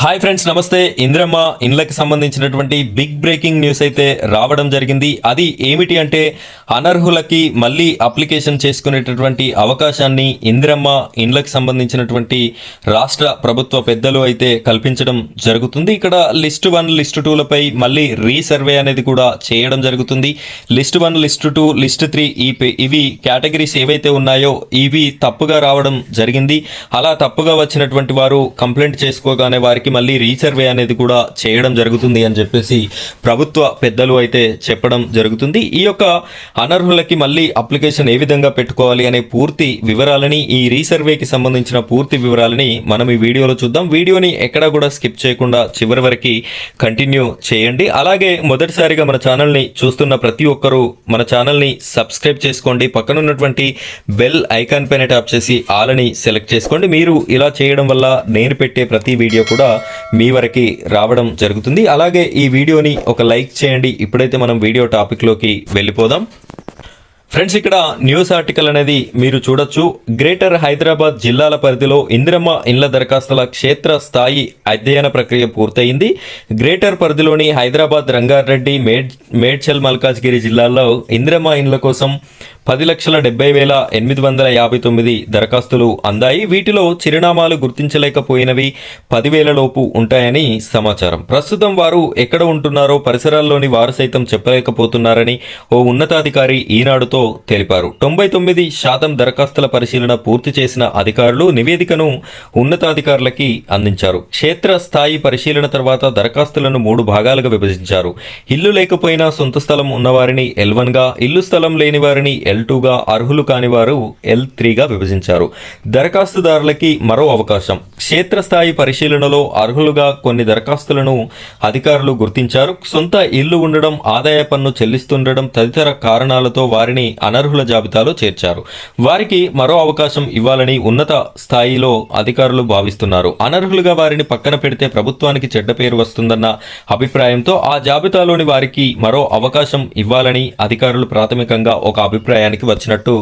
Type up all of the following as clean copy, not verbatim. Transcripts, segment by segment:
Hi friends, నమస్తే. ఇందిరమ్మ ఇండ్లకి సంబంధించినటువంటి బిగ్ బ్రేకింగ్ న్యూస్ అయితే రావడం జరిగింది. అది ఏమిటి అంటే, అనర్హులకి మళ్ళీ అప్లికేషన్ చేసుకునేటటువంటి అవకాశాన్ని ఇందిరమ్మ ఇండ్లకి సంబంధించినటువంటి రాష్ట్ర ప్రభుత్వ పెద్దలు అయితే కల్పించడం జరుగుతుంది. ఇక్కడ లిస్ట్ 1, లిస్ట్ 2లపై మళ్ళీ రీసర్వే అనేది కూడా చేయడం జరుగుతుంది. లిస్ట్ 1, లిస్ట్ 2, లిస్ట్ 3 ఇవి కేటగిరీస్ ఏవైతే ఉన్నాయో ఇవి తప్పుగా రావడం జరిగింది. అలా తప్పుగా వచ్చినటువంటి వారు కంప్లైంట్ చేసుకోగానే వారికి మళ్ళీ రీసర్వే అనేది కూడా చేయడం జరుగుతుంది అని చెప్పేసి ప్రభుత్వ పెద్దలు అయితే చెప్పడం జరుగుతుంది. ఈ యొక్క అనర్హులకి మళ్ళీ అప్లికేషన్ ఏ విధంగా పెట్టుకోవాలి అనే పూర్తి వివరాలని, ఈ రీసర్వేకి సంబంధించిన పూర్తి వివరాలని మనం ఈ వీడియోలో చూద్దాం. వీడియోని ఎక్కడా కూడా స్కిప్ చేయకుండా చివరి వరకు కంటిన్యూ చేయండి. అలాగే మొదటిసారిగా మన ఛానల్ని చూస్తున్న ప్రతి ఒక్కరూ మన ఛానల్ని సబ్స్క్రైబ్ చేసుకోండి. పక్కన ఉన్నటువంటి బెల్ ఐకాన్ పైన ట్యాప్ చేసి ఆల్ అని సెలెక్ట్ చేసుకోండి. మీరు ఇలా చేయడం వల్ల నేను పెట్టే ప్రతి వీడియో కూడా మీ వరకు రావడం జరుగుతుంది. అలాగే ఈ వీడియోని ఒక లైక్ చేయండి. ఇప్పుడైతే మనం వీడియో టాపిక్లోకి వెళ్ళిపోదాం. ఫ్రెండ్స్, ఇక్కడ న్యూస్ ఆర్టికల్ అనేది మీరు చూడొచ్చు. గ్రేటర్ హైదరాబాద్ జిల్లాల పరిధిలో ఇందిరమ్మ ఇండ్ల దరఖాస్తుల క్షేత్ర స్థాయి అధ్యయన ప్రక్రియ పూర్తయింది. గ్రేటర్ పరిధిలోని హైదరాబాద్, రంగారెడ్డి, మేడ్చల్, మల్కాజ్గిరి జిల్లాల్లో ఇందిరమ్మ ఇండ్ల కోసం 10,70,859 దరఖాస్తులు అందాయి. వీటిలో చిరునామాలు గుర్తించలేకపోయినవి 10,000 లోపు ఉంటాయని సమాచారం. ప్రస్తుతం వారు ఎక్కడ ఉంటున్నారో పరిసరాల్లోని వారు సైతం చెప్పలేకపోతున్నారని ఓ ఉన్నతాధికారి ఈనాడుతో తెలిపారు. 99% దరఖాస్తుల పరిశీలన పూర్తి చేసిన అధికారులు నివేదికను ఉన్నతాధికారులకి అందించారు. క్షేత్ర స్థాయి పరిశీలన తర్వాత దరఖాస్తులను 3 భాగాలుగా విభజించారు. ఇల్లు లేకపోయినా సొంత స్థలం ఉన్నవారిని L1 గా, ఇల్లు స్థలం లేని వారిని L2 గా, అర్హులు కాని వారు L3 గా విభజించారు. దరఖాస్తుదారులకి మరో అవకాశం. క్షేత్రస్థాయి పరిశీలనలో అర్హులుగా కొన్ని దరఖాస్తులను అధికారులు గుర్తించారు. సొంత ఇల్లు ఉండడం, ఆదాయ పన్ను చెల్లిస్తుండడం తదితర కారణాలతో వారిని అనర్హుల జాబితాలో చేర్చారు. వారికి మరో అవకాశం ఇవ్వాలని ఉన్నత స్థాయిలో అధికారులు భావిస్తున్నారు. అనర్హులుగా వారిని పక్కన పెడితే ప్రభుత్వానికి చెడ్డ పేరు వస్తుందన్న అభిప్రాయంతో ఆ జాబితాలోని వారికి మరో అవకాశం ఇవ్వాలని అధికారులు ప్రాథమికంగా ఒక అభిప్రాయానికి వచ్చినట్టు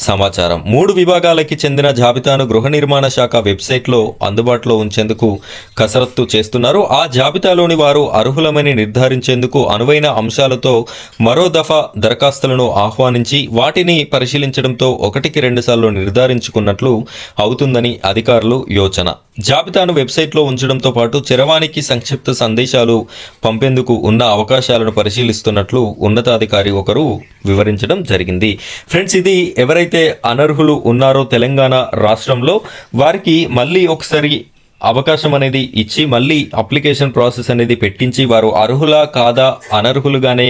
సమాచారం. 3 విభాగాలకి చెందిన జాబితాను గృహ నిర్మాణ శాఖ వెబ్సైట్లో అందుబాటులో ఉంచేందుకు కసరత్తు చేస్తున్నారు. ఆ జాబితాలోని వారు అర్హులమని నిర్ధారించేందుకు అనువైన అంశాలతో మరో దఫా దరఖాస్తులను ఆహ్వానించి వాటిని పరిశీలించడంతో 1కి 2 సార్లు నిర్ధారించుకున్నట్లు అవుతుందని అధికారులు యోచన. జాబితాను వెబ్సైట్లో ఉంచడంతో పాటు చరవాణికి సంక్షిప్త సందేశాలు పంపేందుకు ఉన్న అవకాశాలను పరిశీలిస్తున్నట్లు ఉన్నతాధికారి ఒకరు వివరించడం జరిగింది. ఫ్రెండ్స్, ఇది ఎవరైతే అనర్హులు ఉన్నారో తెలంగాణ రాష్ట్రంలో వారికి మళ్ళీ ఒకసారి అవకాశం అనేది ఇచ్చి మళ్ళీ అప్లికేషన్ ప్రాసెస్ అనేది పెట్టించి వారు అర్హులా కాదా, అనర్హులుగానే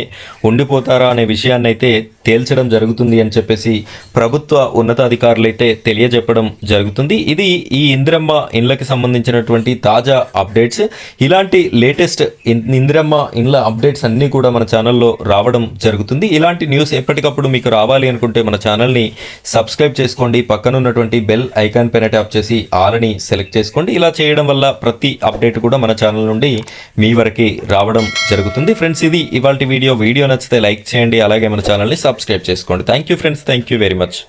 ఉండిపోతారా అనే విషయాన్ని అయితే తేల్చడం జరుగుతుంది అని చెప్పేసి ప్రభుత్వ ఉన్నతాధికారులు అయితే తెలియజెప్పడం జరుగుతుంది. ఇది ఈ ఇందిరమ్మ ఇండ్లకి సంబంధించినటువంటి తాజా అప్డేట్స్. ఇలాంటి లేటెస్ట్ ఇందిరమ్మ ఇండ్ల అప్డేట్స్ అన్నీ కూడా మన ఛానల్లో రావడం జరుగుతుంది. ఇలాంటి న్యూస్ ఎప్పటికప్పుడు మీకు రావాలి అనుకుంటే మన ఛానల్ని సబ్స్క్రైబ్ చేసుకోండి. పక్కన ఉన్నటువంటి బెల్ ఐకాన్ పైన ట్యాప్ చేసి ఆల్ అని సెలెక్ట్ చేసుకోండి. ఇలా చేయడం వల్ల ప్రతి అప్డేట్ కూడా మన ఛానల్ నుండి మీ వరకు రావడం జరుగుతుంది. ఫ్రెండ్స్, ఇది ఇవాల్టి వీడియో నచ్చితే లైక్ చేయండి. అలాగే మన ఛానల్ని సబ్స్క్రైబ్ చేసుకోండి. Thank you friends, thank you very much.